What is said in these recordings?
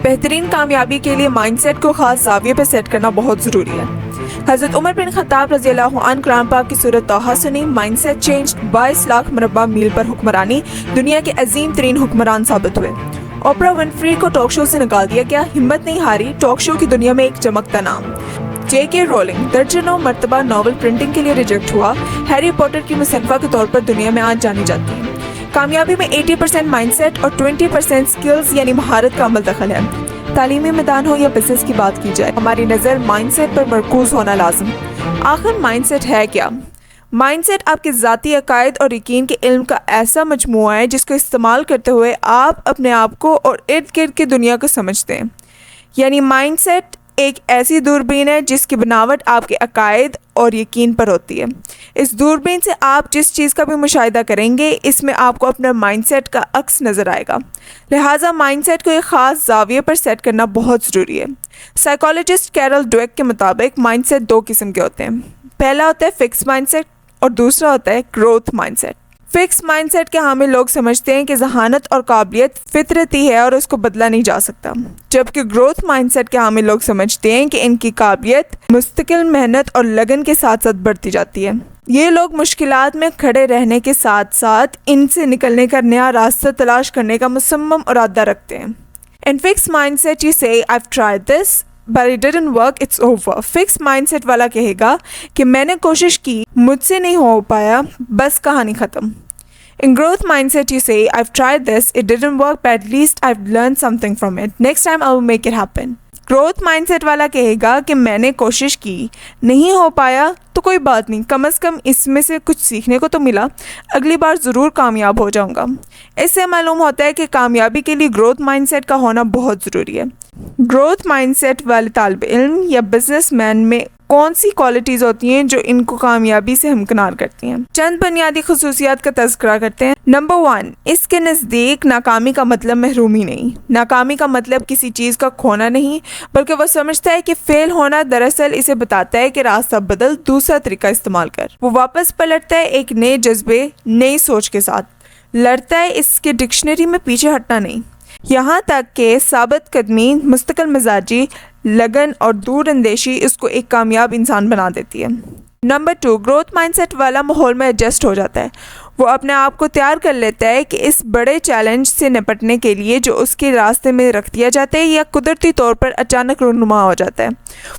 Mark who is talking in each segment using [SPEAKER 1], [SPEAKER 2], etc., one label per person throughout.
[SPEAKER 1] بہترین کامیابی کے لیے مائنڈ سیٹ کو خاص زاویے پہ سیٹ کرنا بہت ضروری ہے۔ حضرت عمر بن خطاب رضی اللہ عنہ قرآن پاک کی سورۃ طٰہٰ سنی، مائنڈ سیٹ چینج 22 لاکھ مربع میل پر حکمرانی، دنیا کے عظیم ترین حکمران ثابت ہوئے۔ اوپرا ونفری کو ٹاک شو سے نکال دیا گیا، ہمت نہیں ہاری، ٹاک شو کی دنیا میں ایک چمکتا نام۔ جے کے رولنگ درجنوں مرتبہ ناول پرنٹنگ کے لیے ریجیکٹ ہوا، ہیری پوٹر کی مصنفہ کے طور پر دنیا میں آج جانی جاتی ہے۔ کامیابی میں 80% مائنڈ سیٹ اور 20% سکلز یعنی مہارت کا عمل دخل ہے۔ تعلیمی میدان ہو یا بزنس کی بات کی جائے، ہماری نظر مائنڈ سیٹ پر مرکوز ہونا لازم۔ آخر مائنڈ سیٹ ہے کیا؟ مائنڈ سیٹ آپ کے ذاتی عقائد اور یقین کے علم کا ایسا مجموعہ ہے جس کو استعمال کرتے ہوئے آپ اپنے آپ کو اور ارد گرد کی دنیا کو سمجھتے ہیں۔ یعنی مائنڈ سیٹ ایک ایسی دوربین ہے جس کی بناوٹ آپ کے عقائد اور یقین پر ہوتی ہے۔ اس دوربین سے آپ جس چیز کا بھی مشاہدہ کریں گے، اس میں آپ کو اپنا مائنڈ سیٹ کا عکس نظر آئے گا۔ لہٰذا مائنڈ سیٹ کو ایک خاص زاویے پر سیٹ کرنا بہت ضروری ہے۔ سائیکالوجسٹ کیرل ڈویک کے مطابق مائنڈ سیٹ 2 قسم کے ہوتے ہیں۔ پہلا ہوتا ہے فکس مائنڈ سیٹ اور دوسرا ہوتا ہے growth mindset. Fixed mindset کے حامل لوگ سمجھتے ہیں کہ ذہانت اور قابلیت فطرتی ہے اور اس کو بدلا نہیں جا سکتا، جبکہ گروتھ مائنڈ سیٹ کے حامل لوگ سمجھتے ہیں کہ ان کی قابلیت مستقل محنت اور لگن کے ساتھ ساتھ بڑھتی جاتی ہے۔ یہ لوگ مشکلات میں کھڑے رہنے کے ساتھ ساتھ ان سے نکلنے کا نیا راستہ تلاش کرنے کا مصمم ارادہ رکھتے ہیں۔ In fixed mindset you say I've tried this but it didn't work, it's over۔ Fixed mindset والا کہے گا کہ میں نے کوشش کی، مجھ سے نہیں ہو پایا، بس کہانی ختم۔ In growth mindset you say I've tried this, it didn't work, but at least I've learned something from it, next time I will make it happen۔ Growth mindset والا کہے گا کہ میں نے کوشش کی، نہیں ہو پایا تو کوئی بات نہیں، کم از کم اس میں سے کچھ سیکھنے کو تو ملا، اگلی بار ضرور کامیاب ہو جاؤں گا۔ اس سے معلوم ہوتا ہے کہ کامیابی کے لیے گروتھ مائنڈ سیٹ کا ہونا بہت ضروری ہے۔ گروتھ مائنڈ سیٹ والے طالب علم یا بزنس مین میں کون سی کوالٹیز ہوتی ہیں جو ان کو کامیابی سے ہمکنار کرتی ہیں؟ چند بنیادی خصوصیات کا تذکرہ کرتے ہیں۔ نمبر 1، اس کے نزدیک ناکامی کا مطلب محرومی نہیں۔ ناکامی کا مطلب کسی چیز کا کھونا نہیں، بلکہ وہ سمجھتا ہے کہ فیل ہونا دراصل اسے بتاتا ہے کہ راستہ بدل، دوسرا طریقہ استعمال کر۔ وہ واپس پلٹتا ہے ایک نئے جذبے، نئی سوچ کے ساتھ، لڑتا ہے اس کے ڈکشنری میں پیچھے ہٹنا نہیں۔ یہاں تک کہ ثابت قدمی، مستقل مزاجی، لگن اور دور اندیشی اس کو ایک کامیاب انسان بنا دیتی ہے۔ نمبر 2، گروتھ مائنڈ سیٹ والا ماحول میں ایڈجسٹ ہو جاتا ہے۔ وہ اپنے آپ کو تیار کر لیتا ہے کہ اس بڑے چیلنج سے نپٹنے کے لیے جو اس کے راستے میں رکھ دیا جاتا ہے یا قدرتی طور پر اچانک رونما ہو جاتا ہے۔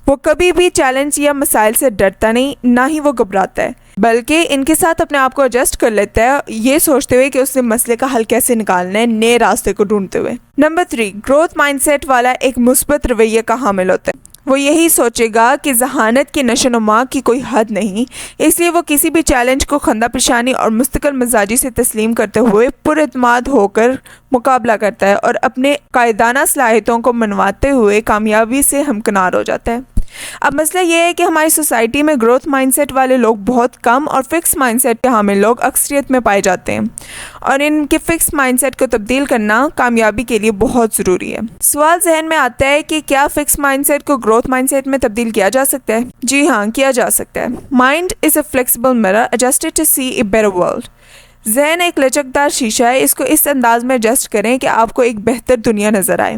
[SPEAKER 1] وہ کبھی بھی چیلنج یا مسائل سے ڈرتا نہیں، نہ ہی وہ گھبراتا ہے، بلکہ ان کے ساتھ اپنے آپ کو ایڈجسٹ کر لیتا ہے، یہ سوچتے ہوئے کہ اس نے مسئلے کا حل کیسے نکالنا ہے، نئے راستے کو ڈھونڈتے ہوئے۔ نمبر 3، گروتھ مائنڈ سیٹ والا ایک مثبت رویے کا حامل ہوتا ہے۔ وہ یہی سوچے گا کہ ذہانت کی نشو و نما کی کوئی حد نہیں، اس لیے وہ کسی بھی چیلنج کو خندہ پیشانی اور مستقل مزاجی سے تسلیم کرتے ہوئے پر اعتماد ہو کر مقابلہ کرتا ہے اور اپنے قائدانہ صلاحیتوں کو منواتے ہوئے کامیابی سے ہمکنار ہو جاتا ہے۔ اب مسئلہ یہ ہے کہ ہماری سوسائٹی میں گروتھ مائنڈ سیٹ والے لوگ بہت کم اور فکس مائنڈ سیٹ کے حامل لوگ اکثریت میں پائے جاتے ہیں، اور ان کے فکس مائنڈ سیٹ کو تبدیل کرنا کامیابی کے لیے بہت ضروری ہے۔ سوال ذہن میں آتا ہے کہ کیا فکس مائنڈ سیٹ کو گروتھ مائنڈ سیٹ میں تبدیل کیا جا سکتا ہے؟ جی ہاں، کیا جا سکتا ہے۔ Mind is a flexible mirror adjusted to see a better world. ذہن ایک لچکدار شیشہ ہے، اس کو اس انداز میں ایڈجسٹ کریں کہ آپ کو ایک بہتر دنیا نظر آئے۔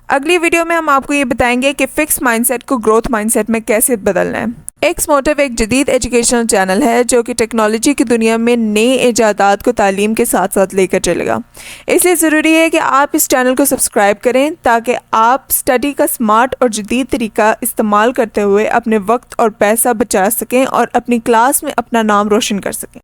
[SPEAKER 1] اگلی ویڈیو میں ہم آپ کو یہ بتائیں گے کہ فکس مائنڈ سیٹ کو گروتھ مائنڈ سیٹ میں کیسے بدلنا ہے۔ ایکس موٹیو ایک جدید ایجوکیشنل چینل ہے جو کہ ٹیکنالوجی کی دنیا میں نئے ایجادات کو تعلیم کے ساتھ ساتھ لے کر چلے گا۔ اس لیے ضروری ہے کہ آپ اس چینل کو سبسکرائب کریں تاکہ آپ اسٹڈی کا سمارٹ اور جدید طریقہ استعمال کرتے ہوئے اپنے وقت اور پیسہ بچا سکیں اور اپنی کلاس میں اپنا نام روشن کر سکیں۔